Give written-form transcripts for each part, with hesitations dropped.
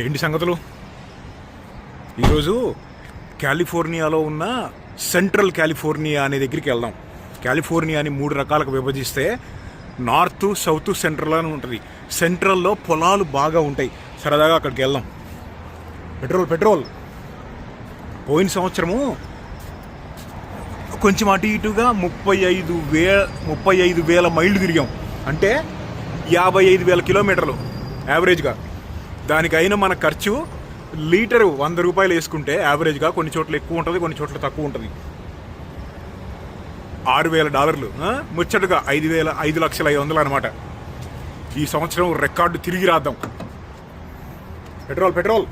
ఏంటి సంగతులు? ఈరోజు కాలిఫోర్నియాలో ఉన్న సెంట్రల్ కాలిఫోర్నియా అనే దగ్గరికి వెళ్దాం. కాలిఫోర్నియాని 3 రకాలకు విభజిస్తే నార్త్, సౌత్, సెంట్రల్ అని ఉంటుంది. సెంట్రల్లో పొలాలు బాగా ఉంటాయి. సరదాగా అక్కడికి వెళ్దాం. పెట్రోల్ పోయిన సంవత్సరము కొంచెం అటు ఇటుగా 35,000 మైళ్ళు తిరిగాం. అంటే 55,000 కిలోమీటర్లు యావరేజ్గా. దానికైనా మన ఖర్చు లీటరు 100 రూపాయలు వేసుకుంటే యావరేజ్గా కొన్ని చోట్ల ఎక్కువ ఉంటుంది, కొన్ని చోట్ల తక్కువ ఉంటుంది. $6,000 ముచ్చటగా 5,500,000 అనమాట. ఈ సంవత్సరం రికార్డు తిరిగి రాద్దాం. పెట్రోల్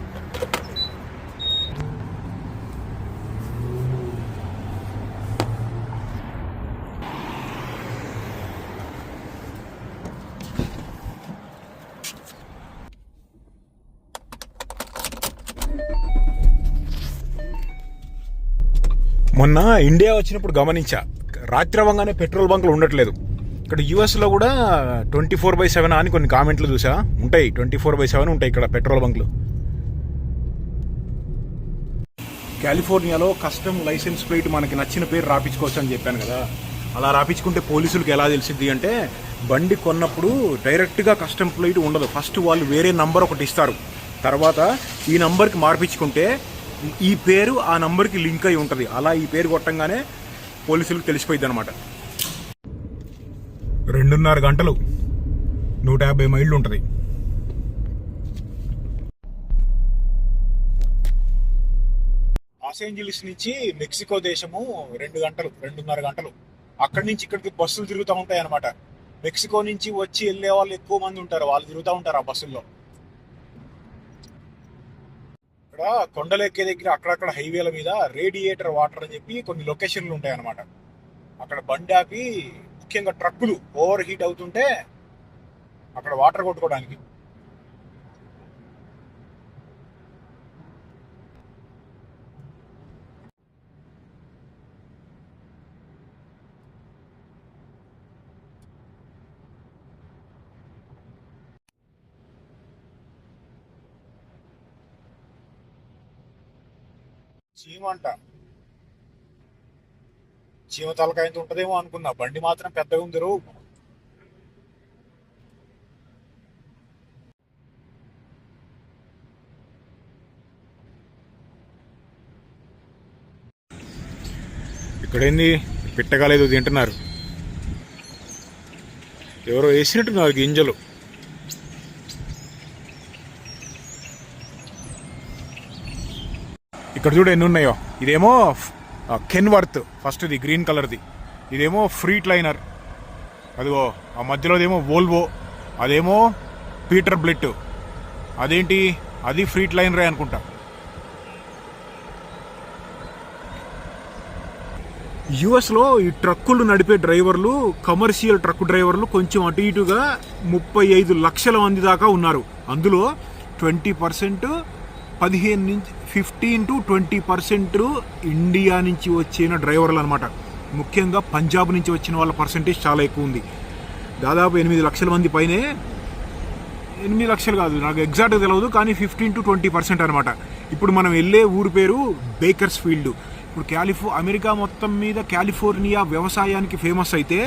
మొన్న ఇండియా వచ్చినప్పుడు గమనించా, రాత్రి అవ్వగానే పెట్రోల్ బంకులు ఉండట్లేదు. ఇక్కడ యూఎస్లో కూడా 24/7 అని కొన్ని కామెంట్లు చూసా. ఉంటాయి, 24/7 ఉంటాయి ఇక్కడ పెట్రోల్ బంకులు. కాలిఫోర్నియాలో కస్టమ్ లైసెన్స్ ప్లేట్ మనకి నచ్చిన పేరు రాపించుకోవచ్చు అని చెప్పాను కదా. అలా రాపించుకుంటే పోలీసులకు ఎలా తెలిసిద్ది అంటే, బండి కొన్నప్పుడు డైరెక్ట్గా కస్టమ్ ప్లేట్ ఉండదు. ఫస్ట్ వాళ్ళు వేరే నంబర్ ఒకటి ఇస్తారు. తర్వాత ఈ నంబర్కి మార్పించుకుంటే ఈ పేరు ఆ నంబర్కి లింక్ అయి ఉంటుంది. అలా ఈ పేరు కొట్టంగానే పోలీసులకు తెలిసిపోయింది అనమాట. 2.5 గంటలు 150 మైళ్ళు ఉంటుంది. లాస్ ఏంజలీస్ నుంచి మెక్సికో దేశము 2.5 గంటలు. అక్కడి నుంచి ఇక్కడికి బస్సులు తిరుగుతూ ఉంటాయి అనమాట. మెక్సికో నుంచి వచ్చి వెళ్ళే వాళ్ళు ఎక్కువ మంది ఉంటారు, వాళ్ళు తిరుగుతూ ఉంటారు ఆ బస్సుల్లో. ఇక్కడ కొండలెక్కే దగ్గర అక్కడక్కడ హైవేల మీద రేడియేటర్ వాటర్ అని చెప్పి కొన్ని లొకేషన్లు ఉంటాయి అన్నమాట. అక్కడ బండి ఆపి, ముఖ్యంగా ట్రక్కులు ఓవర్ హీట్ అవుతుంటే అక్కడ వాటర్ కొట్టుకోవడానికి. చీమ తలకాయ ఎంత ఉంటదేమో అనుకున్నా, బండి మాత్రం పెద్దగా ఉంది. ఇక్కడేంది పిట్టగాలేదు తింటున్నారు, ఎవరో వేసినట్టున్నారు గింజలు. ఇక్కడ చూడు ఎన్ని ఉన్నాయో. ఇదేమో కెన్వర్త్ ఫస్ట్ది, గ్రీన్ కలర్ది. ఇదేమో ఫ్రీట్ లైనర్. అదిగో ఆ మధ్యలోదేమో వోల్వో, అదేమో పీటర్ బ్లిట్. అదేంటి, అది ఫ్రీట్ లైనరే అనుకుంటా. యుఎస్లో ఈ ట్రక్కులు నడిపే డ్రైవర్లు, కమర్షియల్ ట్రక్ డ్రైవర్లు కొంచెం అటు ఇటుగా 35 లక్షల మంది దాకా ఉన్నారు. అందులో 20%, 15 to 20% ఇండియా నుంచి వచ్చిన డ్రైవర్లు అనమాట. ముఖ్యంగా పంజాబ్ నుంచి వచ్చిన వాళ్ళ పర్సెంటేజ్ చాలా ఎక్కువ ఉంది. దాదాపు 8 లక్షల మంది పైనే. 8 లక్షలు కాదు, నాకు ఎగ్జాక్ట్గా తెలియదు, కానీ 15 to 20% అనమాట. ఇప్పుడు మనం వెళ్ళే ఊరు పేరు బేకర్స్ ఫీల్డ్. ఇప్పుడు అమెరికా మొత్తం మీద కాలిఫోర్నియా వ్యవసాయానికి ఫేమస్ అయితే,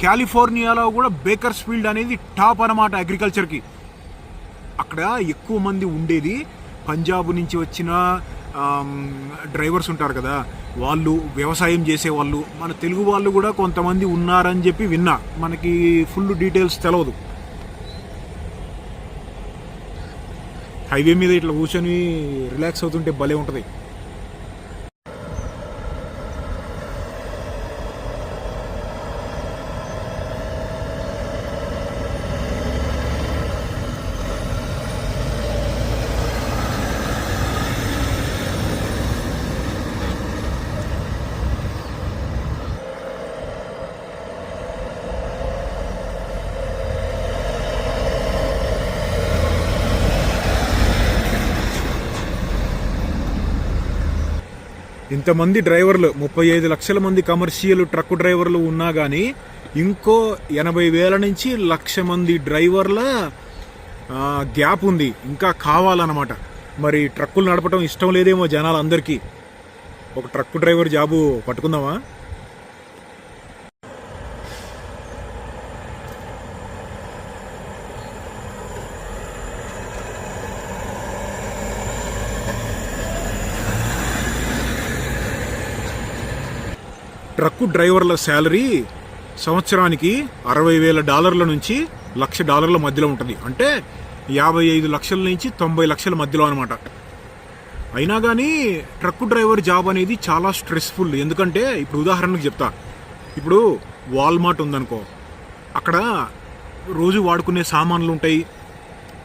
కాలిఫోర్నియాలో కూడా బేకర్స్ ఫీల్డ్ అనేది టాప్ అనమాట అగ్రికల్చర్కి. అక్కడ ఎక్కువ మంది ఉండేది పంజాబ్ నుంచి వచ్చిన డ్రైవర్స్ ఉంటారు కదా, వాళ్ళు వ్యవసాయం చేసేవాళ్ళు. మన తెలుగు వాళ్ళు కూడా కొంతమంది ఉన్నారని చెప్పి విన్నా, మనకి ఫుల్ డీటెయిల్స్ తెలియదు. హైవే మీద ఇట్లా కూర్చొని రిలాక్స్ అవుతుంటే భలే ఉంటుంది. ఇంతమంది డ్రైవర్లు, 35 లక్షల మంది కమర్షియల్ ట్రక్ డ్రైవర్లు ఉన్నా కానీ ఇంకో 80,000 నుంచి 1,00,000 మంది డ్రైవర్ల గ్యాప్ ఉంది, ఇంకా కావాలన్నమాట. మరి ట్రక్కులు నడపడం ఇష్టం లేదేమో జనాలందరికీ. ఒక ట్రక్ డ్రైవర్ జాబు పట్టుకుందామా? ట్రక్కు డ్రైవర్ల శాలరీ సంవత్సరానికి $60,000 నుంచి $1,00,000 మధ్యలో ఉంటుంది. అంటే 55 లక్షల నుంచి 90 లక్షల మధ్యలో అనమాట. అయినా కానీ ట్రక్కు డ్రైవర్ జాబ్ అనేది చాలా స్ట్రెస్ఫుల్. ఎందుకంటే ఇప్పుడు ఉదాహరణకు చెప్తా, ఇప్పుడు వాల్మార్ట్ ఉందనుకో, అక్కడ రోజు వాడుకునే సామాన్లు ఉంటాయి.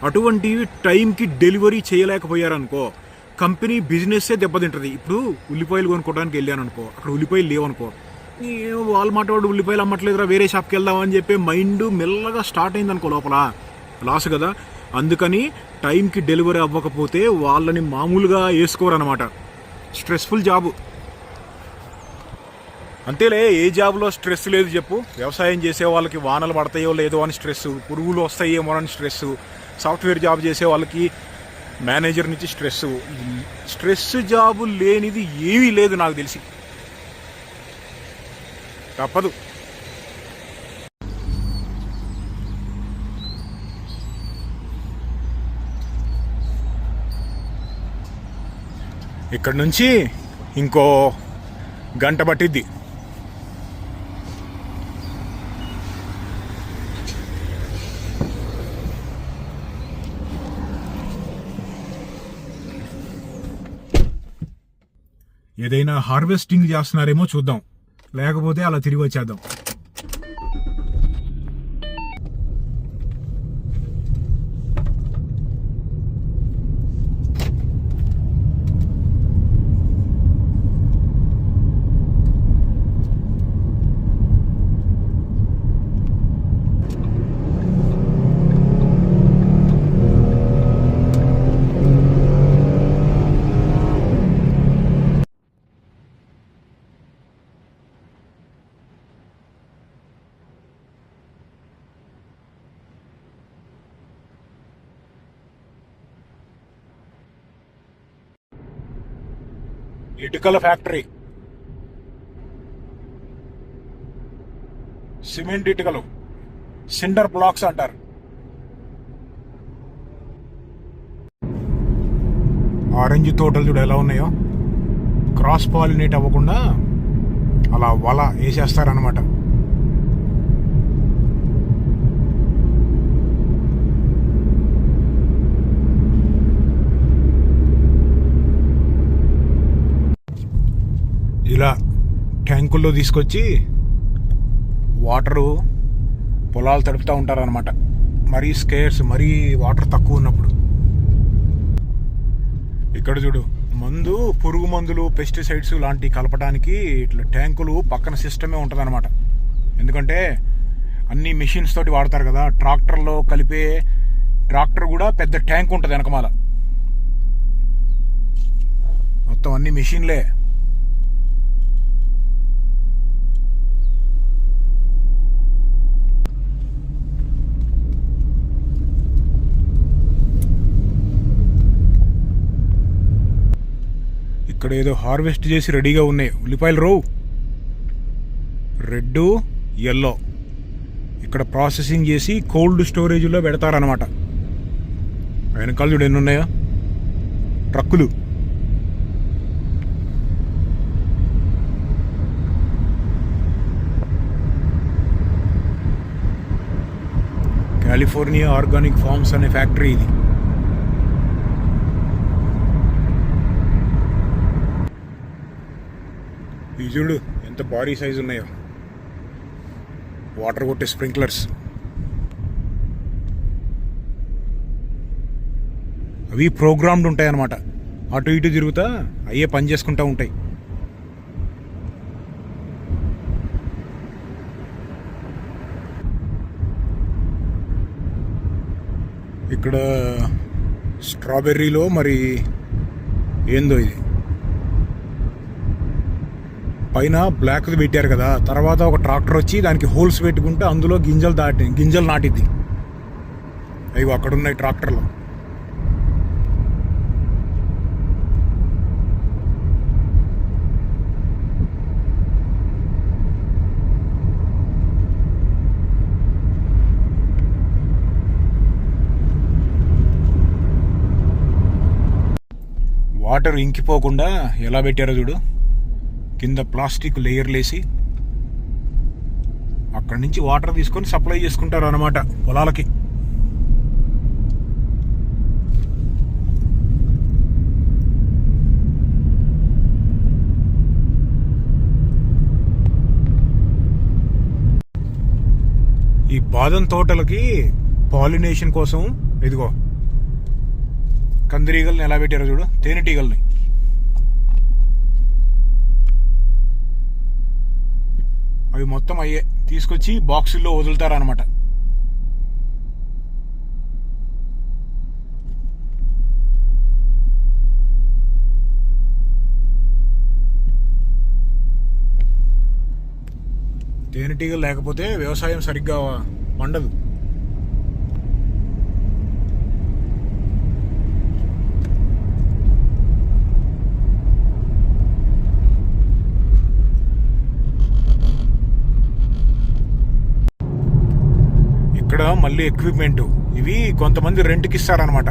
అటువంటివి టైంకి డెలివరీ చేయలేకపోయారనుకో కంపెనీ బిజినెస్సే దెబ్బతింటుంది. ఇప్పుడు ఉల్లిపాయలు కొనుక్కోవడానికి వెళ్ళాను అనుకో, అక్కడ ఉల్లిపాయలు లేవనుకో, వాల్మార్ట్ వాడు ఉల్లిపాయలు అమ్మట్లేదురా, వేరే షాప్కి వెళ్దామని చెప్పి మైండ్ మెల్లగా స్టార్ట్ అయిందనుకో, లోపల లాస్ కదా. అందుకని టైంకి డెలివరీ అవ్వకపోతే వాళ్ళని మామూలుగా వేసుకోరనమాట. Stressful job. అంతేలే, ఏ జాబ్లో స్ట్రెస్ లేదు చెప్పు. వ్యవసాయం చేసే వాళ్ళకి వానలు పడతాయో లేదో అని స్ట్రెస్, పురుగులు వస్తాయేమో అని స్ట్రెస్, సాఫ్ట్వేర్ జాబ్ చేసే వాళ్ళకి మేనేజర్ నుంచి స్ట్రెస్ జాబు లేనిది ఏమీ లేదు నాకు తెలిసి. తప్పదు. ఇక్కడ నుంచి ఇంకో గంట పట్టిద్ది. ఏదైనా హార్వెస్టింగ్ చేస్తున్నారేమో చూద్దాం, లేకపోతే అలా తిరిగి వచ్చేద్దాం. ఇటుకల ఫ్యాక్టరీ, సిమెంట్ ఇటుకలు, సిండర్ బ్లాక్స్ అంటారు. ఆరెంజ్ తోటలు చూడ ఎలా ఉన్నాయో, క్రాస్ పాలినేట్ అవ్వకుండా అలా వల వేసేస్తారనమాట. ఇలా ట్యాంకుల్లో తీసుకొచ్చి వాటరు పొలాలు తడుపుతూ ఉంటారనమాట. మరీ స్కేర్స్, మరీ వాటర్ తక్కువ ఉన్నప్పుడు. ఇక్కడ చూడు, పురుగు మందులు, పెస్టిసైడ్స్ లాంటివి కలపడానికి ఇట్లా ట్యాంకులు పక్కన సిస్టమే ఉంటుంది అనమాట. ఎందుకంటే అన్ని మిషన్స్ తోటి వాడతారు కదా. ట్రాక్టర్లో కలిపే ట్రాక్టర్ కూడా పెద్ద ట్యాంక్ ఉంటుంది వెనకమాల. మొత్తం అన్ని మిషన్లే. ఇక్కడ ఏదో హార్వెస్ట్ చేసి రెడీగా ఉన్నాయి ఉల్లిపాయలు. Red, yellow. ఇక్కడ ప్రాసెసింగ్ చేసి కోల్డ్ స్టోరేజ్లో పెడతారనమాట. వెనకాల చూడు ఎన్ని ఉన్నాయో ట్రక్కులు. కాలిఫోర్నియా ఆర్గానిక్ ఫార్మ్స్ అనే ఫ్యాక్టరీ ఇది. ఇది చూడు ఎంత భారీ సైజు ఉన్నాయో వాటర్ కొట్టే స్ప్రింక్లర్స్. అవి ప్రోగ్రామ్డ్ ఉంటాయి అన్నమాట. అటు ఇటు తిరుగుతా అయ్యే పని చేసుకుంటూ ఉంటాయి. ఇక్కడ స్ట్రాబెర్రీలో మరి ఏందో ఇది పైన బ్లాక్ పెట్టారు కదా, తర్వాత ఒక ట్రాక్టర్ వచ్చి దానికి హోల్స్ పెట్టుకుంటే అందులో గింజలు నాటిద్ది. అవి అక్కడ ఉన్నాయి ట్రాక్టర్లు. వాటర్ ఇంకిపోకుండా ఎలా పెట్టారో చూడు, కింద ప్లాస్టిక్ లేయర్లు వేసి అక్కడి నుంచి వాటర్ తీసుకొని సప్లై చేసుకుంటారు అన్నమాట పొలాలకి. ఈ బాదం తోటలకి పాలినేషన్ కోసం ఇదిగో కందిరీగల్ని ఎలా పెట్టారో చూడు, తేనెటీగల్ని. అవి మొత్తం అయ్యే తీసుకొచ్చి బాక్సుల్లో వదులుతారనమాట. తేనెటీగలు లేకపోతే వ్యవసాయం సరిగ్గా పండదు. ఇక్కడ మళ్ళీ ఎక్విప్మెంట్ ఇవి కొంతమంది రెంట్కి ఇస్తారనమాట.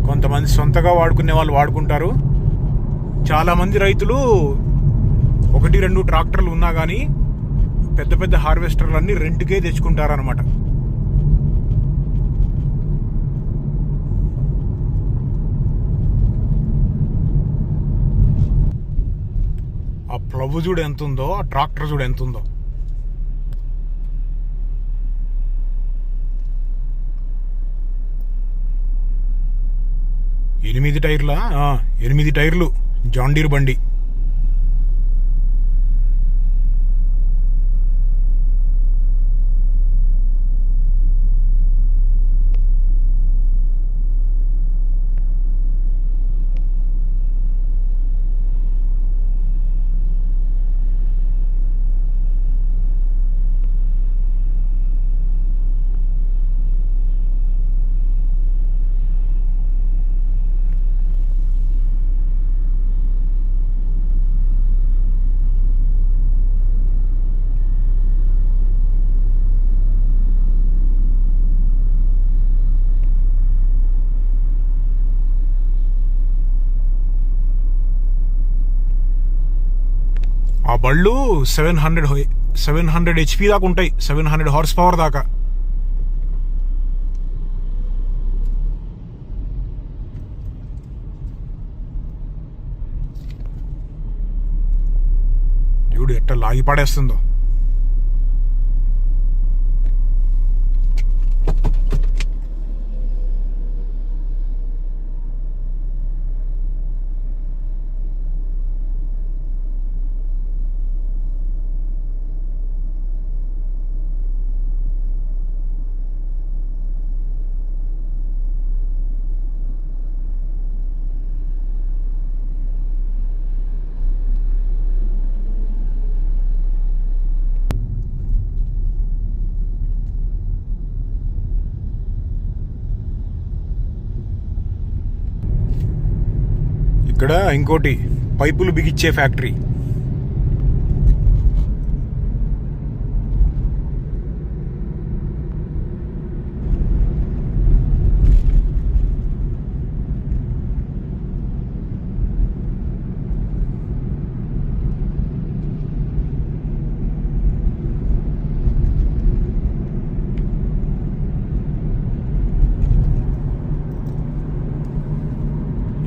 కొంతమంది సొంతగా వాడుకునే వాళ్ళు వాడుకుంటారు. చాలామంది రైతులు 1-2 ట్రాక్టర్లు ఉన్నా కానీ పెద్ద పెద్ద హార్వెస్టర్లు అన్నీ రెంట్కే తెచ్చుకుంటారనమాట. ఆ ప్లవ్ చూడు ఎంత ఉందో, ఆ ట్రాక్టర్ చూడు ఎంత ఉందో. ఎనిమిది టైర్లు జాన్ డీర్ బండి. ఆ బళ్ళు 700 HP దాకా ఉంటాయి, 700 హార్స్ పవర్ దాకా. చూడు ఎట్ట లాగి పడేస్తుందో. ఇక్కడ ఇంకోటి పైపులు బిగిచ్చే ఫ్యాక్టరీ.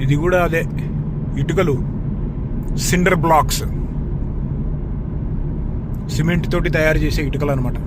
ఇది కూడా అదే, ఇటుకలు, సిండర్ బ్లాక్స్, సిమెంట్ తోటి తయారు చేసే ఇటుకలు అనమాట.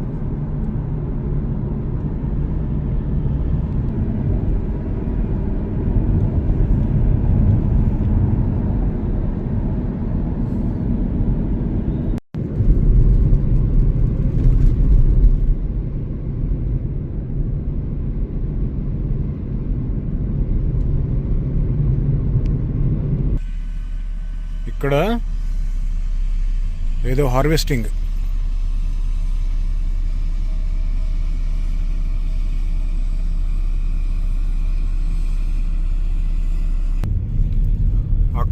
ఇక్కడ ఏదో హార్వెస్టింగ్.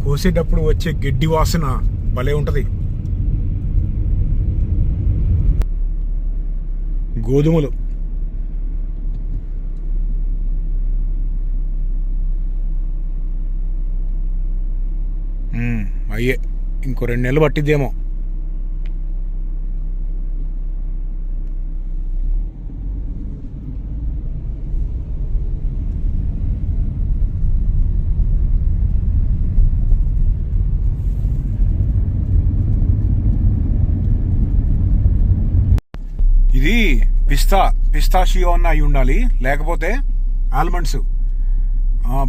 కోసేటప్పుడు వచ్చే గడ్డి వాసన భలే ఉంటుంది. గోధుమలు అయ్యే ఇంకో 2 నెలలు పట్టిద్దేమో. ఇది పిస్తాషియో అన్న అయి ఉండాలి, లేకపోతే ఆల్మండ్స్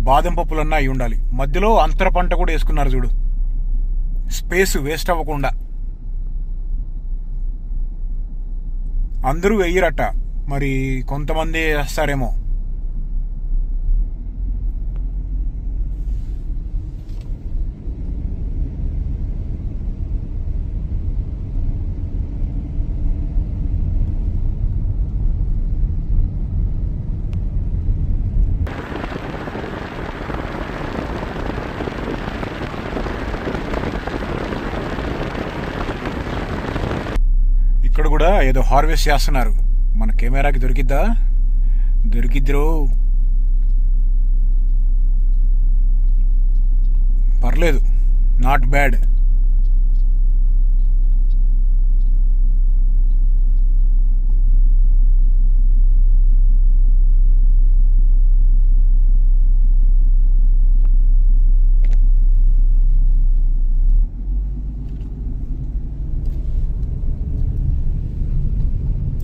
బాదం పప్పులన్నా అయి ఉండాలి. మధ్యలో అంతర పంట కూడా వేసుకున్నారు చూడు, స్పేస్ వేస్ట్ అవ్వకుండా. అందరూ వెయ్యరట, మరి కొంతమంది వేస్తారేమో. ఇక్కడ కూడా ఏదో హార్వెస్ట్ చేస్తున్నారు. మన కెమెరాకి దొరికిద్దిరో. పర్లేదు, నాట్ బ్యాడ్.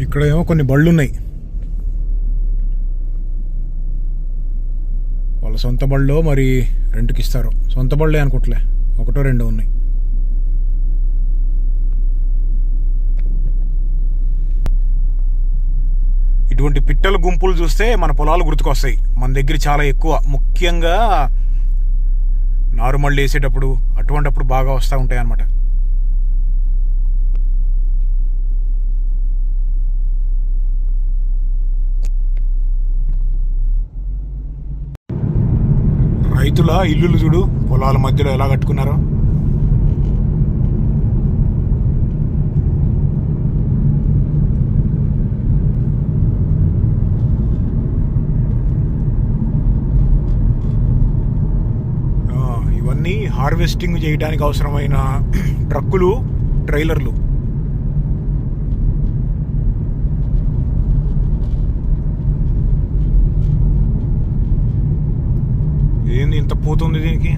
ఇక్కడ ఏమో కొన్ని బళ్ళు ఉన్నాయి, వాళ్ళ సొంత బళ్ళో మరి రెంట్కి ఇస్తారు. సొంత బళ్ళే అనుకుంటలే, 1-2 ఉన్నాయి. ఇటువంటి పిట్టల గుంపులు చూస్తే మన పొలాలు గుర్తుకొస్తాయి. మన దగ్గర చాలా ఎక్కువ, ముఖ్యంగా నారుమళ్ళు వేసేటప్పుడు అటువంటిప్పుడు బాగా వస్తూ ఉంటాయి అన్నమాట. రైతుల ఇల్లులు చూడు, పొలాల మధ్యలో ఎలా కట్టుకున్నారో. ఇవన్నీ హార్వెస్టింగ్ చేయడానికి అవసరమైన ట్రక్కులు, ట్రైలర్లు. ఏంది ఇంత పోతుంది దీనికి?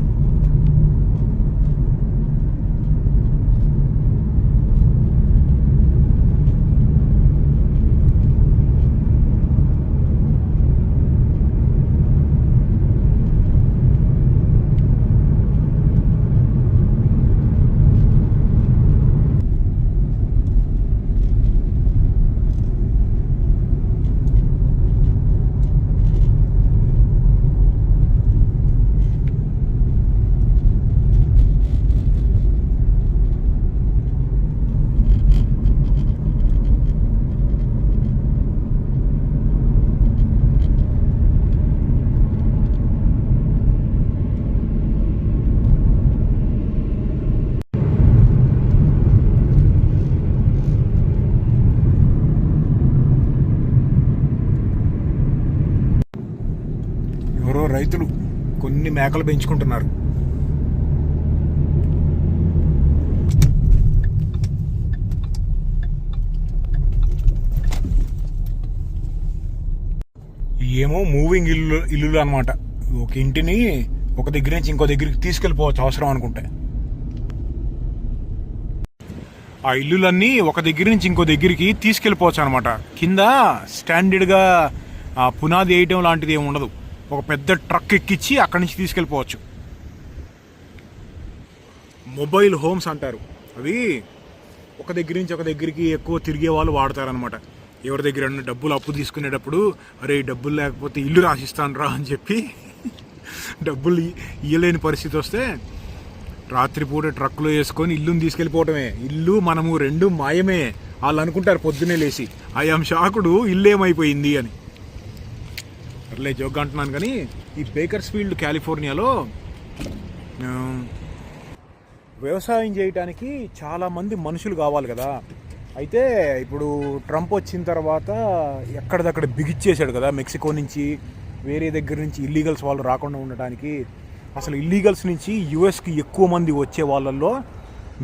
ఎవరో రైతులు కొన్ని మేకలు పెంచుకుంటున్నారు. ఏమో మూవింగ్ ఇల్లులు అనమాట. ఒక ఇంటిని ఒక దగ్గర నుంచి ఇంకో దగ్గరికి తీసుకెళ్ళిపోవచ్చు అవసరం అనుకుంటే. ఆ ఇల్లులన్నీ ఒక దగ్గర నుంచి ఇంకో దగ్గరికి తీసుకెళ్ళిపోవచ్చు అనమాట. కింద స్టాండర్డ్గా పునాది వేయటం లాంటిది ఏమి ఉండదు. ఒక పెద్ద ట్రక్ ఎక్కించి అక్కడి నుంచి తీసుకెళ్ళిపోవచ్చు. మొబైల్ హోమ్స్ అంటారు అవి. ఒక దగ్గర నుంచి ఒక దగ్గరికి ఎక్కువ తిరిగే వాళ్ళు వాడతారనమాట. ఎవరి దగ్గర డబ్బులు అప్పు తీసుకునేటప్పుడు, అరే డబ్బులు లేకపోతే ఇల్లు రాసిస్తాను రా అని చెప్పి డబ్బులు ఇయ్యలేని పరిస్థితి వస్తే రాత్రిపూట ట్రక్లో వేసుకొని ఇల్లుని తీసుకెళ్ళిపోవటమే. ఇల్లు మనము రెండు మాయమే. వాళ్ళు అనుకుంటారు పొద్దున్నే లేచి, ఐఎమ్ షాకుడు ఇల్లు ఏమైపోయింది అని. అట్లే జోక్ అంటున్నాను. కానీ ఈ బేకర్స్ఫీల్డ్ కాలిఫోర్నియాలో వ్యవసాయం చేయడానికి చాలామంది మనుషులు కావాలి కదా. అయితే ఇప్పుడు ట్రంప్ వచ్చిన తర్వాత ఎక్కడిదక్కడ బిగిచ్చేసాడు కదా, మెక్సికో నుంచి వేరే దగ్గర నుంచి ఇల్లీగల్స్ వాళ్ళు రాకుండా ఉండటానికి. అసలు ఇల్లీగల్స్ నుంచి యుఎస్కి ఎక్కువ మంది వచ్చే వాళ్ళల్లో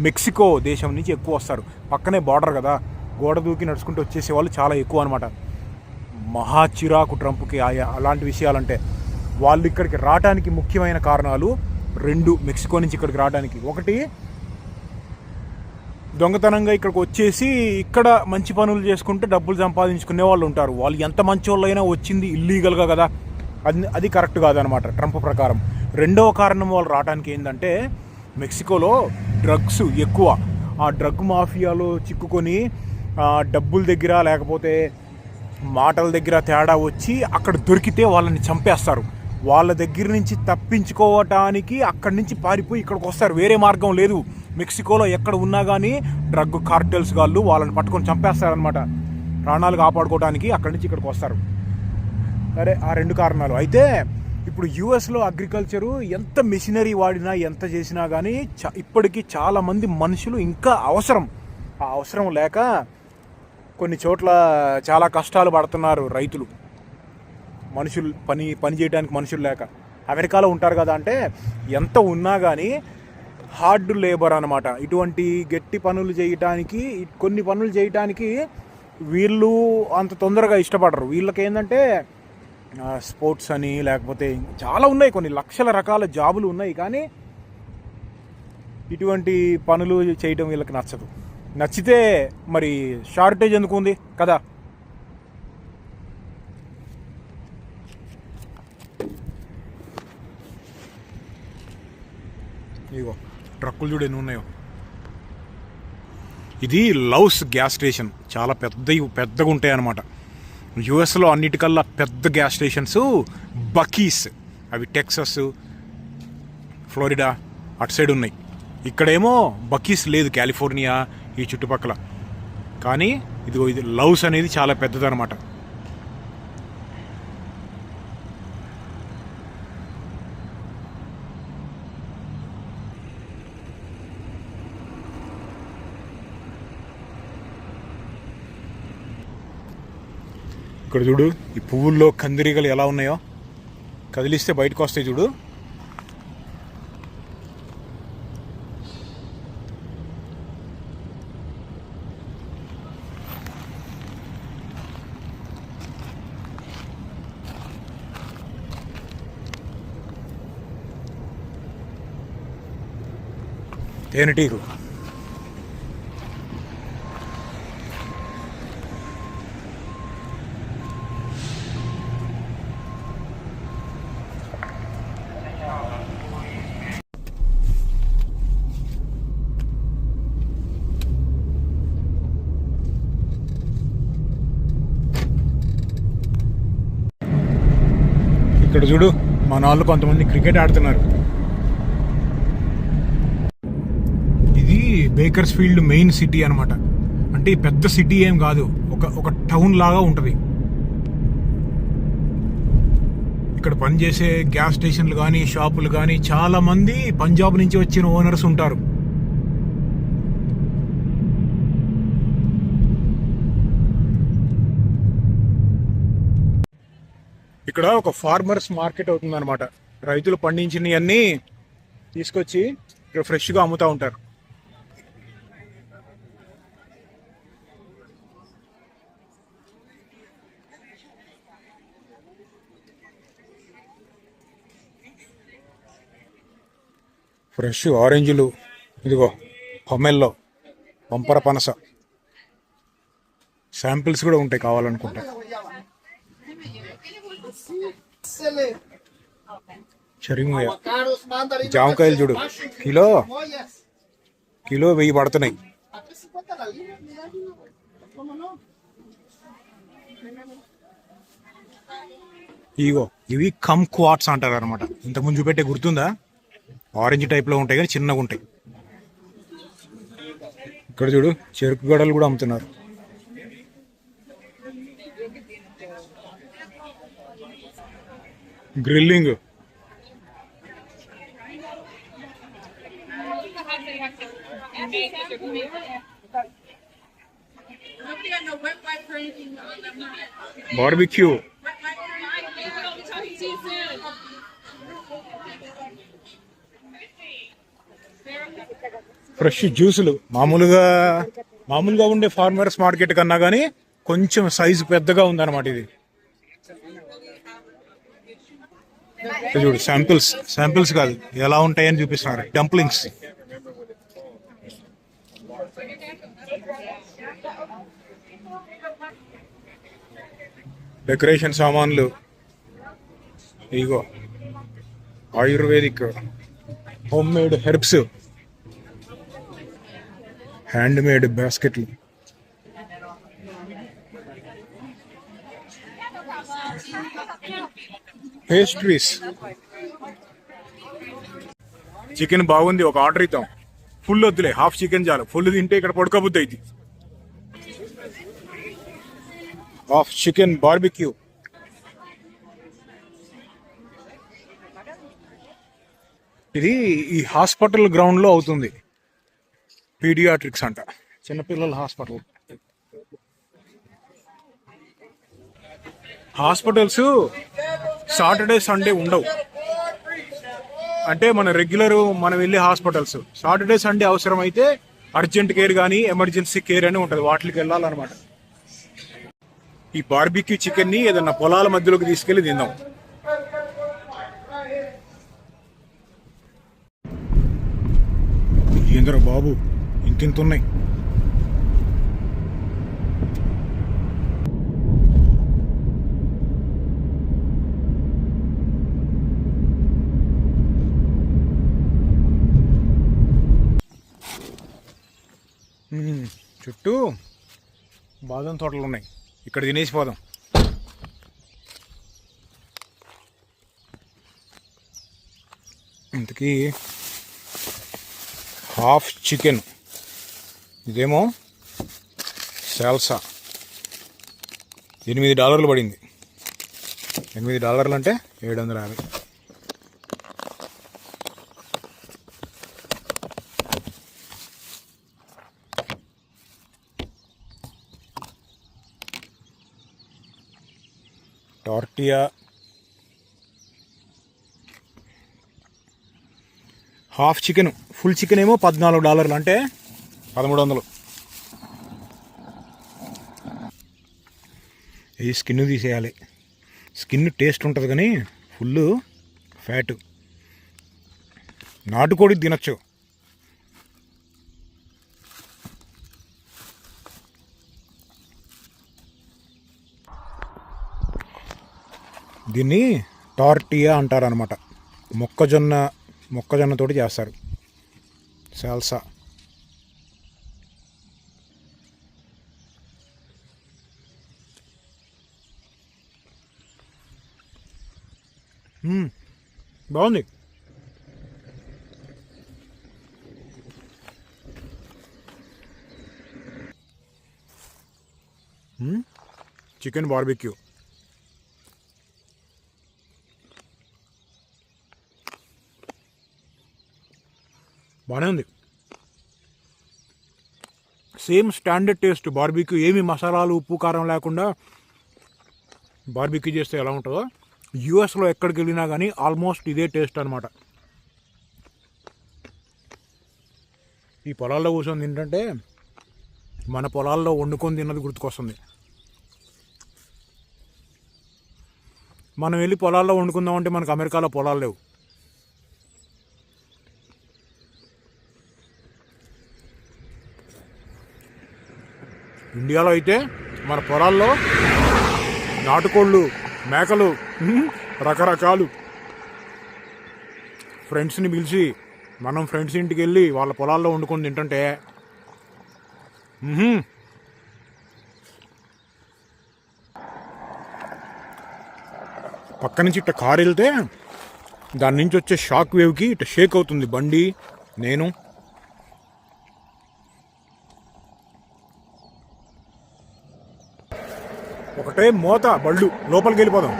మెక్సికో దేశం నుంచి ఎక్కువ వస్తారు. పక్కనే బార్డర్ కదా, గోడ దూకి నడుచుకుంటూ వచ్చేసే వాళ్ళు చాలా ఎక్కువ అనమాట. మహా చిరాకు ట్రంప్కి అలాంటి విషయాలంటే. వాళ్ళు ఇక్కడికి రావడానికి ముఖ్యమైన కారణాలు రెండు, మెక్సికో నుంచి ఇక్కడికి రావడానికి. ఒకటి, దొంగతనంగా ఇక్కడికి వచ్చేసి ఇక్కడ మంచి పనులు చేసుకుంటే డబ్బులు సంపాదించుకునే వాళ్ళు ఉంటారు. వాళ్ళు ఎంత మంచి వాళ్ళైనా వచ్చింది ఇల్లీగల్గా కదా, అది కరెక్ట్ కాదనమాట ట్రంప్ ప్రకారం. రెండవ కారణం వాళ్ళు రావడానికి ఏంటంటే, మెక్సికోలో డ్రగ్స్ ఎక్కువ. ఆ డ్రగ్ మాఫియాలో చిక్కుకొని డబ్బుల దగ్గర లేకపోతే మాటల దగ్గర తేడా వచ్చి అక్కడ దొరికితే వాళ్ళని చంపేస్తారు. వాళ్ళ దగ్గర నుంచి తప్పించుకోవటానికి అక్కడి నుంచి పారిపోయి ఇక్కడికి వస్తారు. వేరే మార్గం లేదు. మెక్సికోలో ఎక్కడ ఉన్నా కానీ డ్రగ్ కార్టెల్స్ వాళ్ళు వాళ్ళని పట్టుకొని చంపేస్తారనమాట. ప్రాణాలు కాపాడుకోవడానికి అక్కడి నుంచి ఇక్కడికి వస్తారు. సరే, ఆ రెండు కారణాలు. అయితే ఇప్పుడు యూఎస్లో అగ్రికల్చరు ఎంత మెషినరీ వాడినా ఎంత చేసినా కానీ ఇప్పటికీ చాలామంది మనుషులు ఇంకా అవసరం. ఆ అవసరం లేక కొన్ని చోట్ల చాలా కష్టాలు పడుతున్నారు రైతులు, మనుషులు పని చేయడానికి మనుషులు లేక. అమెరికాలో ఉంటారు కదా, అంటే ఎంత ఉన్నా కానీ హార్డ్ లేబర్ అనమాట. ఇటువంటి గట్టి పనులు చేయటానికి, కొన్ని పనులు చేయటానికి వీళ్ళు అంత తొందరగా ఇష్టపడరు. వీళ్ళకి ఏంటంటే స్పోర్ట్స్ అని లేకపోతే చాలా ఉన్నాయి, కొన్ని లక్షల రకాల జాబులు ఉన్నాయి. కానీ ఇటువంటి పనులు చేయటం వీళ్ళకి నచ్చదు. నచ్చితే మరి షార్టేజ్ ఎందుకు ఉంది కదా. ఇగో ట్రక్కులు చూడు ఎన్ని ఉన్నాయో. ఇది లవ్స్ గ్యాస్ స్టేషన్. చాలా పెద్దగా ఉంటాయి అన్నమాట. యుఎస్లో అన్నిటికల్లా పెద్ద గ్యాస్ స్టేషన్స్ బకీస్. అవి టెక్సస్, ఫ్లోరిడా అటు సైడ్ ఉన్నాయి. ఇక్కడేమో బకీస్ లేదు, కాలిఫోర్నియా ఈ చుట్టుపక్కల. కానీ ఇది లవ్స్ అనేది చాలా పెద్దదన్నమాట. ఇక్కడ చూడు, ఈ పువ్వుల్లో కందిరీగలు ఎలా ఉన్నాయో, కదిలిస్తే బయటకు వస్తాయి చూడు. తేనెటీరు. ఇక్కడ చూడు, మన వాళ్ళు కొంతమంది క్రికెట్ ఆడుతున్నారు. ఇది బేకర్స్ ఫీల్డ్ మెయిన్ సిటీ అనమాట. అంటే పెద్ద సిటీ ఏం కాదు, ఒక టౌన్ లాగా ఉంటుంది. ఇక్కడ పనిచేసే గ్యాస్ స్టేషన్లు కానీ షాపులు కానీ చాలా మంది పంజాబ్ నుంచి వచ్చిన ఓనర్స్ ఉంటారు. ఇక్కడ ఒక ఫార్మర్స్ మార్కెట్ అవుతుంది అనమాట. రైతులు పండించినవన్నీ తీసుకొచ్చి ఇక్కడ ఫ్రెష్గా అమ్ముతూ ఉంటారు. ఫ్రెష్ ఆరెంజ్లు, ఇదిగో పొమెల్లో, పంపర పనస శాంపిల్స్ కూడా ఉంటాయి కావాలనుకుంటా. చరిమోయ జామకాయలు చూడు, కిలో 1000 పడుతున్నాయి. ఇగో ఇవి కమ్ క్వాట్స్ అంటారు అనమాట. ఇంతకుముందు చూపెట్టే గుర్తుందా? ఆరెంజ్ టైప్లో ఉంటాయి కానీ చిన్నగా ఉంటాయి. ఇక్కడ చూడు, చెరుకు గడలు కూడా అమ్ముతున్నారు. గ్రిల్లింగ్. బార్బిక్యూ ఫ్రెష్ జ్యూసులు మామూలుగా ఉండే ఫార్మర్స్ మార్కెట్ కన్నా కానీ కొంచెం సైజు పెద్దగా ఉందన్నమాట ఇది. చూడు శాంపిల్స్ కాదు ఎలా ఉంటాయని చూపిస్తున్నారు. డంప్లింగ్స్, డెకరేషన్ సామాన్లు, ఇగో Ayurvedic, home made herbs, hand made బాస్కెట్లు, పేస్ట్రీస్. చికెన్ బాగుంది, ఒక ఆర్డర్ ఇద్దాం. ఫుల్ వద్దులే, హాఫ్ చికెన్ చాలు. ఫుల్ తింటే ఇక్కడ పడుకోబుద్ది అయింది. Half chicken barbecue. ఇది ఈ హాస్పిటల్ గ్రౌండ్ లో అవుతుంది. పీడియాట్రిక్స్ అంట, చిన్నపిల్లల హాస్పిటల్. హాస్పిటల్స్ సాటర్డే సండే ఉండవు. అంటే మన రెగ్యులర్ మనం వెళ్ళే హాస్పిటల్స్ సాటర్డే సండే అవసరం అయితే అర్జెంట్ కేర్ కానీ ఎమర్జెన్సీ కేర్ అని ఉంటుంది, వాటికి వెళ్ళాలన్నమాట. ఈ బార్బిక్యూ చికెన్ ని ఏదన్నా పొలాల మధ్యలోకి తీసుకెళ్లి తిందాం. ఏంద్ర బాబు, ఇంకింత ఉన్నాయి. చుట్టూ బాదం తోటలు ఉన్నాయి. ఇక్కడ తినేసి పోదాం. ఇంతకీ హాఫ్ చికెన్, ఇదేమో సాల్సా, $8 పడింది. $8 అంటే 750. టార్టియా, హాఫ్ చికెన్, ఫుల్ చికెన్ ఏమో $14 అంటే 1300. ఈ స్కిన్ తీసేయాలి. స్కిన్ టేస్ట్ ఉంటుంది కానీ ఫుల్ ఫ్యాట్. నాటుకోడి తినచ్చు. దీన్ని టార్టియా అంటారు అనమాట. మొక్కజొన్నతోటి చేస్తారు సాల్సా. బాగుంది. చికెన్ బార్బిక్యూ బాగానే ఉంది. Same standard taste barbecue. ఏమి మసాలాలు ఉప్పు కారం లేకుండా బార్బిక్యూ చేస్తే ఎలా ఉంటుందో యూఎస్లో ఎక్కడికి వెళ్ళినా కానీ ఆల్మోస్ట్ ఇదే టేస్ట్ అనమాట. ఈ పొలాల్లో కూర్చొని తింటుంటే మన పొలాల్లో వండుకొని తిన్నది గుర్తుకొస్తుంది. మనం వెళ్ళి పొలాల్లో వండుకుందామంటే మనకు అమెరికాలో పొలాలు లేవు. ఇండియాలో అయితే మన పొలాల్లో నాటుకోళ్ళు, మేకలు, రకరకాలు. ఫ్రెండ్స్ని పిలిచి మనం ఫ్రెండ్స్ ఇంటికి వెళ్ళి వాళ్ళ పొలాల్లో వండుకొని తింటుంటే పక్క నుంచి ఇట్ట కారు వెళ్తే దాని నుంచి వచ్చే షాక్ వేవ్కి ఇట్ట షేక్ అవుతుంది బండి. నేను ఒకటే మోత బళ్ళు. లోపలికి వెళ్ళిపోదాం.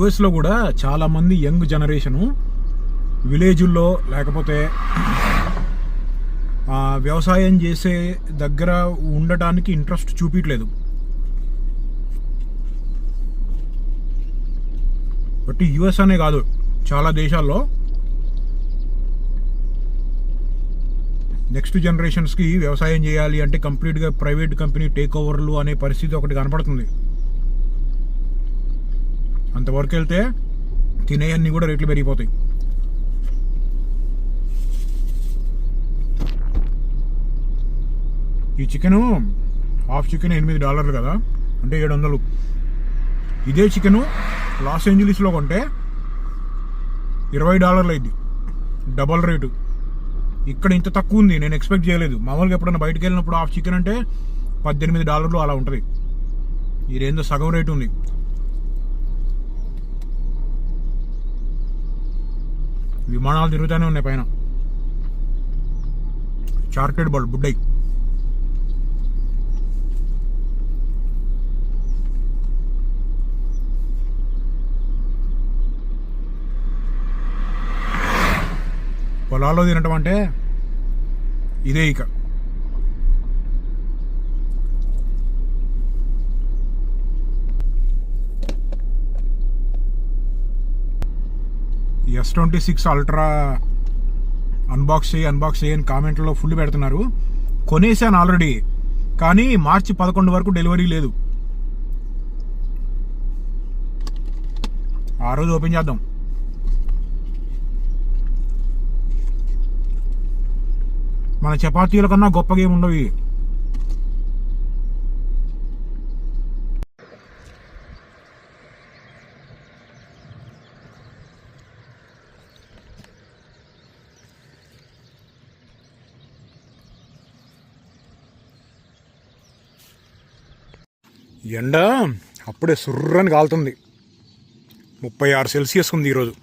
యుఎస్లో కూడా చాలామంది యంగ్ జనరేషను విలేజుల్లో లేకపోతే వ్యవసాయం చేసే దగ్గర ఉండటానికి ఇంట్రెస్ట్ చూపించలేదు. బట్ యుఎస్ అనే కాదు, చాలా దేశాల్లో నెక్స్ట్ జనరేషన్స్కి వ్యవసాయం చేయాలి అంటే కంప్లీట్గా ప్రైవేట్ కంపెనీ టేక్ ఓవర్లు అనే పరిస్థితి ఒకటి కనపడుతుంది. అంతవరకు వెళ్తే తినేయన్నీ కూడా రేట్లు పెరిగిపోతాయి. ఈ చికెను హాఫ్ చికెన్ $8 కదా, అంటే 700. ఇదే చికెను లాస్ ఏంజలీస్లో కొంటే $20 అయింది, డబల్ రేటు. ఇక్కడ ఇంత తక్కువ ఉంది, నేను ఎక్స్పెక్ట్ చేయలేదు. మామూలుగా ఎప్పుడైనా బయటకు వెళ్ళినప్పుడు హాఫ్ చికెన్ అంటే $18 అలా ఉంటుంది. ఇదేందో సగం రేటు ఉంది. విమానాలు తిరుగుతూనే ఉన్నాయి పైన. చార్టెడ్ బోట్ బుడ్డై. పొలాల్లో తినటం అంటే ఇదే. ఇక S26 అల్ట్రా అన్బాక్స్ చేయని కామెంట్లో ఫుల్ పెడుతున్నారు. కొనేసాను ఆల్రెడీ, కానీ మార్చి 11 వరకు డెలివరీ లేదు. ఆ రోజు ఓపెన్ చేద్దాం. మన చపాతీల కన్నా గొప్పగా ఏమి ఉండవు. ఎండ అప్పుడే సుర్రని కాలుతుంది. 36 సెల్సియస్ ఉంది ఈరోజు.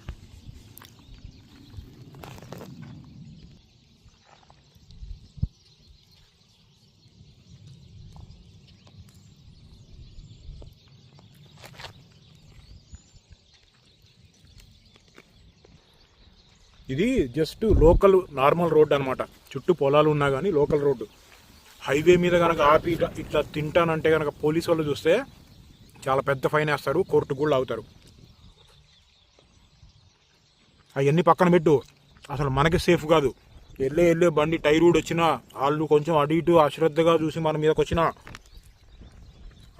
ఇది జస్ట్ లోకల్ నార్మల్ రోడ్ అనమాట. చుట్టూ పొలాలు ఉన్నా కానీ లోకల్ రోడ్డు. హైవే మీద కనుక ఆపి ఇట్లా తింటానంటే కనుక పోలీసు వాళ్ళు చూస్తే చాలా పెద్ద ఫైన్ వేస్తారు, కోర్టు కూడా అవుతారు. అవన్నీ పక్కన పెట్టు, అసలు మనకి సేఫ్ కాదు. వెళ్ళే బండి టైర్ ఊడి వచ్చినా, వాళ్ళు కొంచెం అటు ఇటు అశ్రద్ధగా చూసి మన మీదకి వచ్చినా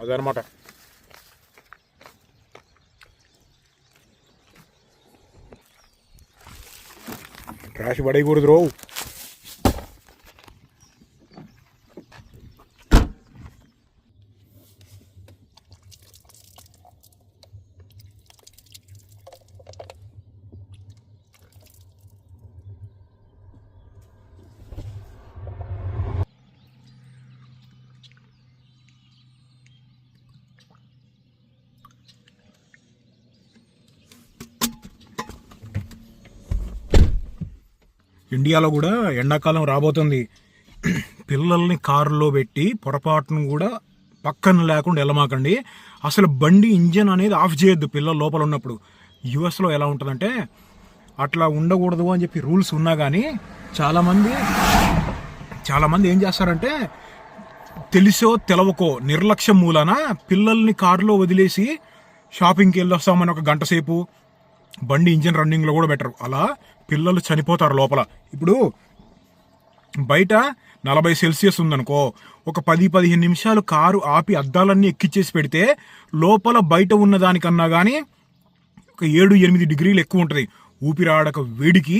అదనమాట. ట్రాష్ పడేయకూడదు రో. ఇండియాలో కూడా ఎండాకాలం రాబోతుంది. పిల్లల్ని కారులో పెట్టి పొరపాటును కూడా పక్కన లేకుండా వెళ్ళమాకండి. అసలు బండి ఇంజన్ అనేది ఆఫ్ చేయొద్దు పిల్లలు లోపల ఉన్నప్పుడు. యుఎస్లో ఎలా ఉంటుందంటే అట్లా ఉండకూడదు అని చెప్పి రూల్స్ ఉన్నా కానీ చాలామంది ఏం చేస్తారంటే తెలిసో తెలవకో నిర్లక్ష్యం మూలాన పిల్లల్ని కారులో వదిలేసి షాపింగ్కి వెళ్ళొస్తామని ఒక గంట సేపు బండి ఇంజన్ రన్నింగ్లో కూడా పెట్టరు. అలా పిల్లలు చనిపోతారు లోపల. ఇప్పుడు బయట 40 సెల్సియస్ ఉందనుకో, ఒక 10-15 నిమిషాలు కారు ఆపి అద్దాలన్నీ ఎక్కిచ్చేసి పెడితే లోపల బయట ఉన్నదానికన్నా కానీ ఒక 7-8 డిగ్రీలు ఎక్కువ ఉంటుంది. ఊపిరాడక వేడికి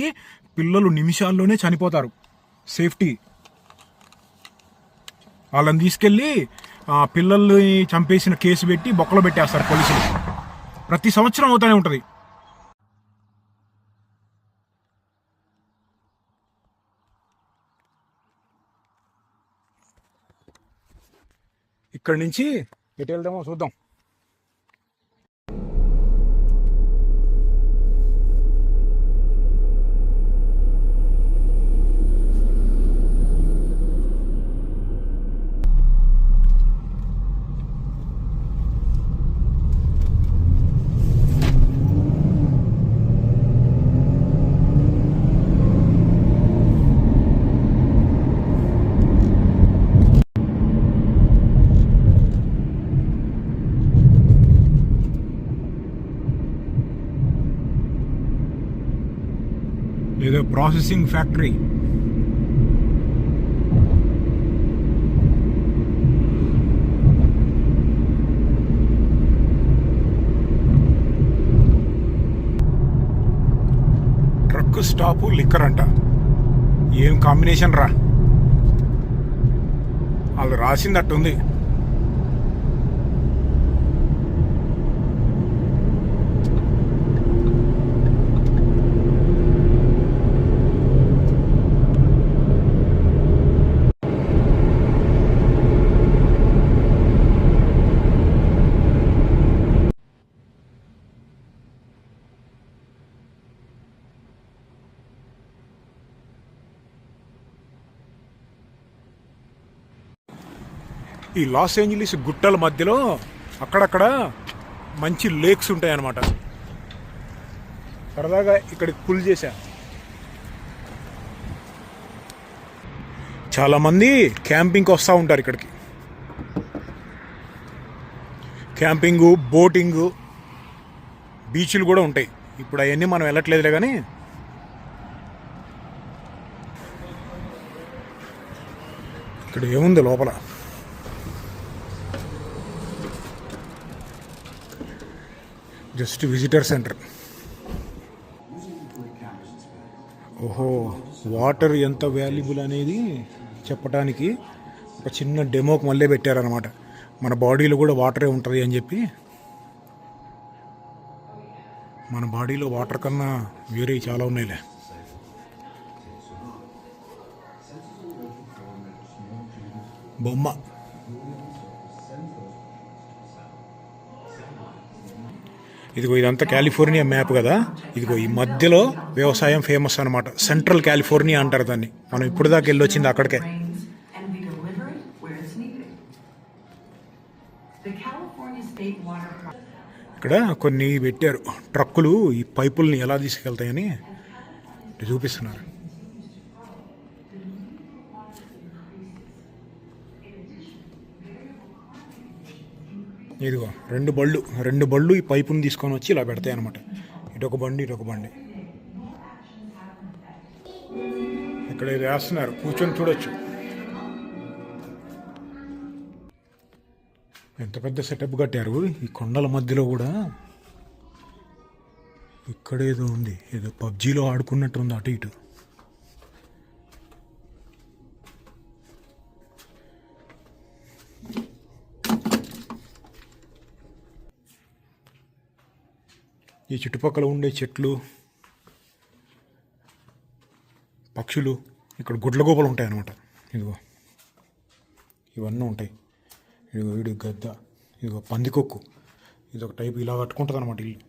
పిల్లలు నిమిషాల్లోనే చనిపోతారు. సేఫ్టీ. వాళ్ళని తీసుకెళ్ళి పిల్లల్ని చంపేసిన కేసు పెట్టి బొక్కలో పెట్టేస్తారు పోలీసులు. ప్రతి సంవత్సరం అవుతూనే ఉంటుంది. ఇక్కడి నుంచి ఎటు వెళ్దామో చూద్దాం. ఏదో processing factory. Truck stop liquor అంట. ఏం కాంబినేషన్ రా, వాళ్ళు రాసింది అట్టుంది. ఈ లాస్ ఏంజలీస్ గుట్టల మధ్యలో అక్కడక్కడ మంచి లేక్స్ ఉంటాయి అన్నమాట. సరదాగా ఇక్కడికి పుల్ చేశా. చాలామంది క్యాంపింగ్కి వస్తూ ఉంటారు ఇక్కడికి. క్యాంపింగు, బోటింగు, బీచ్లు కూడా ఉంటాయి. ఇప్పుడు అవన్నీ మనం వెళ్ళట్లేదులే కానీ ఇక్కడ ఏముంది లోపల. Just visitor centre. ఓహో, వాటర్ ఎంత వాల్యుబుల్ అనేది చెప్పడానికి ఒక చిన్న డెమోకి మళ్ళీ పెట్టారనమాట. మన బాడీలో కూడా వాటరే ఉంటుంది అని చెప్పి. మన బాడీలో వాటర్ కన్నా వేరే చాలా ఉన్నాయిలే. బొమ్మ. ఇదిగో ఇదంతా కాలిఫోర్నియా మ్యాప్ కదా. ఇదిగో ఈ మధ్యలో వ్యవసాయం ఫేమస్ అనమాట. సెంట్రల్ కాలిఫోర్నియా అంటారు దాన్ని. మనం ఇప్పుడు దాకా వెళ్ళొచ్చింది అక్కడికే. ఇక్కడ కొన్ని పెట్టారు ట్రక్కులు. ఈ పైపుల్ని ఎలా తీసుకెళ్తాయని చూపిస్తున్నారు. ఇదిగో రెండు బళ్ళు ఈ పైపుని తీసుకొని వచ్చి ఇలా పెడతాయి అనమాట. ఇటొక బండి. ఇక్కడ ఇది వేస్తున్నారు, కూర్చొని చూడొచ్చు. ఎంత పెద్ద సెటప్ కట్టారు ఈ కొండల మధ్యలో కూడా. ఇక్కడేదో ఉంది, ఏదో పబ్జీలో ఆడుకున్నట్టు ఉంది అటు ఇటు. ఈ చుట్టుపక్కల ఉండే చెట్లు, పక్షులు, ఇక్కడ గుడ్లగోపలు ఉంటాయి అన్నమాట. ఇదిగో ఇవన్నీ ఉంటాయి. ఇదిగో వీడు గద్ద, ఇదిగో పందికొక్కు. ఇది ఒక టైపు ఇలా కట్టుకుంటుంది అనమాట ఇల్లు.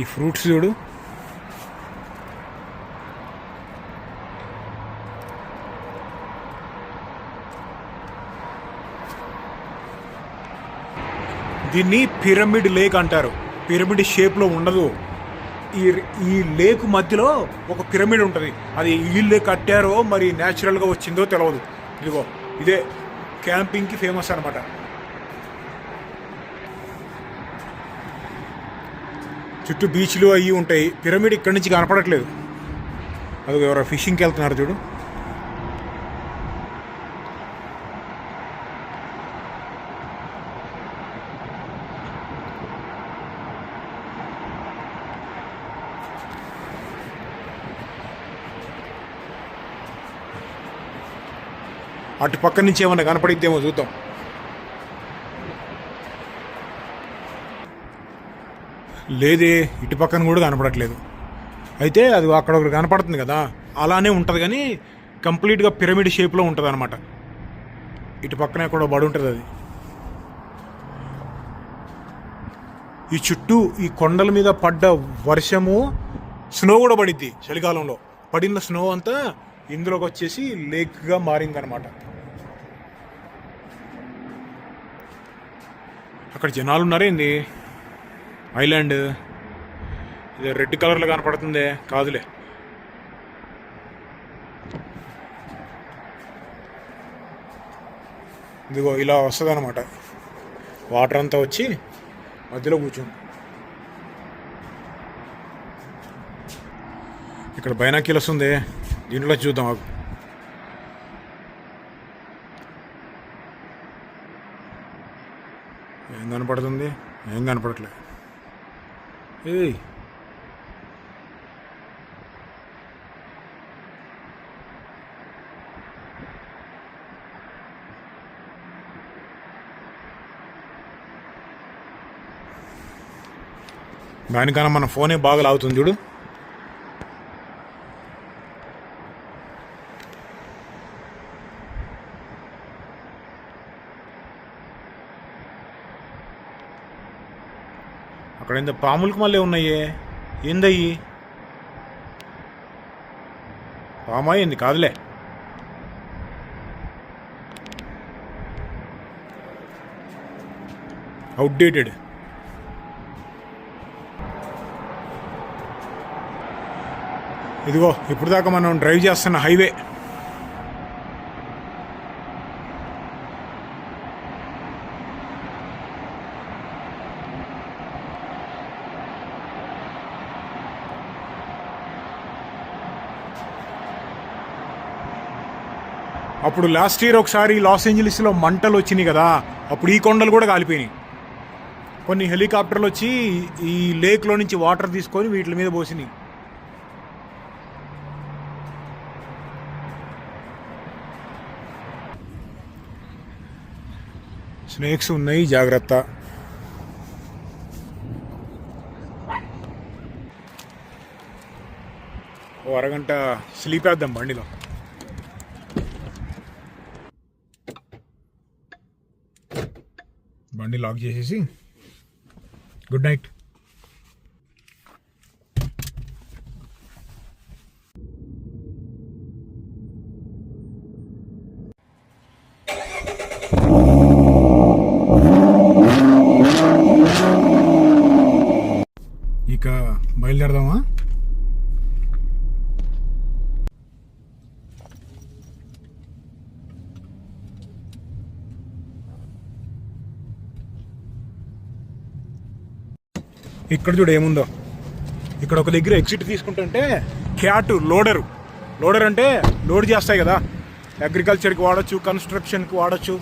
ఈ ఫ్రూట్స్ చూడు. దీన్ని పిరమిడ్ లేక్ అంటారు. పిరమిడ్ షేప్లో ఉండదు. ఈ లేక్ మధ్యలో ఒక పిరమిడ్ ఉంటుంది. అది వీళ్ళే కట్టారో మరి న్యాచురల్గా వచ్చిందో తెలియదు. ఇదిగో ఇదే క్యాంపింగ్కి ఫేమస్ అనమాట. చుట్టూ బీచ్లు అవి ఉంటాయి. పిరమిడ్ ఇక్కడి నుంచి కనపడట్లేదు. అది ఎవరో ఫిషింగ్కి వెళ్తున్నారు చూడు. అటు పక్క నుంచి ఏమన్నా కనపడిద్దేమో చూద్దాం. లేదే, ఇటు పక్కన కూడా కనపడట్లేదు. అయితే అది అక్కడ ఒకటి కనపడుతుంది కదా, అలానే ఉంటుంది కానీ కంప్లీట్గా పిరమిడ్ షేప్లో ఉంటుంది అనమాట. ఇటు పక్కన ఎక్కడో బడి ఉంటుంది అది. ఈ చుట్టూ ఈ కొండల మీద పడ్డ వర్షము, స్నో కూడా పడిద్ది చలికాలంలో. పడిన స్నో అంతా ఇందులోకి వచ్చేసి లేక్గా మారిందనమాట. అక్కడ జనాలు ఉన్నారేంది? ఐలాండ్ ఇది రెడ్ కలర్లో కనపడుతుంది. కాదులే, ఇదిగో ఇలా వస్తుంది అనమాట. వాటర్ అంతా వచ్చి మధ్యలో కూర్చుంది. ఇక్కడ బైనాక్యులర్స్ ఉంది, దీంట్లో చూద్దాం. ఏం కనపడుతుంది? ఏం కనపడట్లే. ఏయ్ దానికన్నా మన ఫోనే బాగా లాగుతుంది చూడు. అక్కడ ఇంత పాములకు మళ్ళీ ఉన్నాయే. ఏందయ్యి? పామా ఏంది? కాదులే. అవుట్డేటెడ్. ఇదిగో ఇప్పుడు దాకా మనం డ్రైవ్ చేస్తున్న హైవే. అప్పుడు లాస్ట్ ఇయర్ ఒకసారి లాస్ ఏంజలీస్లో మంటలు వచ్చినాయి కదా, అప్పుడు ఈ కొండలు కూడా కాలిపోయినాయి. కొన్ని హెలికాప్టర్లు వచ్చి ఈ లేక్లో నుంచి వాటర్ తీసుకొని వీటి మీద పోసినాయి. స్నేక్స్ ఉన్నాయి, జాగ్రత్త. ఓ అరగంట స్లీప్ వేద్దాం బండిలో. బండి లాక్ చేసేసి గుడ్ నైట్. ఇక బయలుదేరదామా? ఇక్కడ చూడు ఏముందో. ఇక్కడ ఒక దగ్గర ఎగ్జిట్ తీసుకుంటుంటే క్యాట్ లోడర్ అంటే లోడ్ చేస్తాయి కదా, అగ్రికల్చర్కి వాడచ్చు, కన్స్ట్రక్షన్కి వాడచ్చు,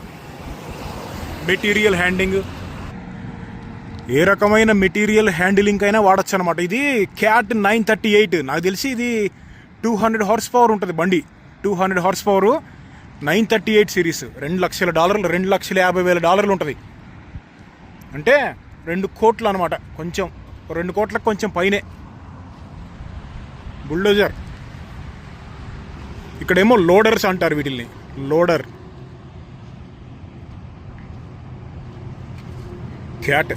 మెటీరియల్ హ్యాండింగ్, ఏ రకమైన మెటీరియల్ హ్యాండిలింగ్ అయినా వాడచ్చు అనమాట. ఇది క్యాట్ 938. నాకు తెలిసి ఇది 200 హార్స్ పవర్ ఉంటుంది బండి. 200 హార్స్ పవర్ 938 సిరీస్. $2,00,000 $2,50,000 ఉంటుంది. అంటే 2 కోట్లు అనమాట. కొంచెం 2 కోట్లకు కొంచెం పైనే బుల్డోజర్. ఇక్కడేమో లోడర్స్ అంటారు వీటిల్ని. Loader cat.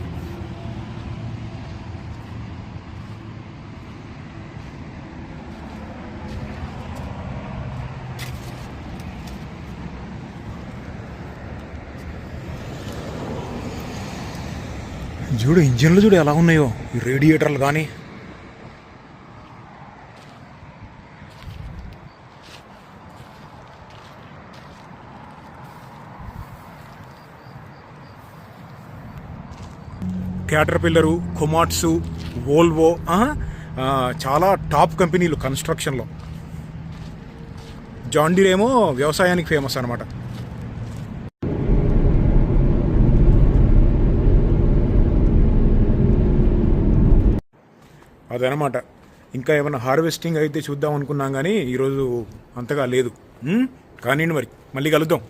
చూడు ఇంజన్లు చూడు ఎలా ఉన్నాయో, ఈ రేడియేటర్లు కానీ. క్యాటర్పిల్లరు, కొమాట్సు, వోల్వో, చాలా టాప్ కంపెనీలు కన్స్ట్రక్షన్లో. జాన్ డీర్ ఏమో వ్యవసాయానికి ఫేమస్ అనమాట. అదనమాట. ఇంకా ఏమైనా హార్వెస్టింగ్ అయితే చూద్దాం అనుకున్నాం కానీ ఈరోజు అంతగా లేదు. కానీ మరి మళ్ళీ కలుద్దాం.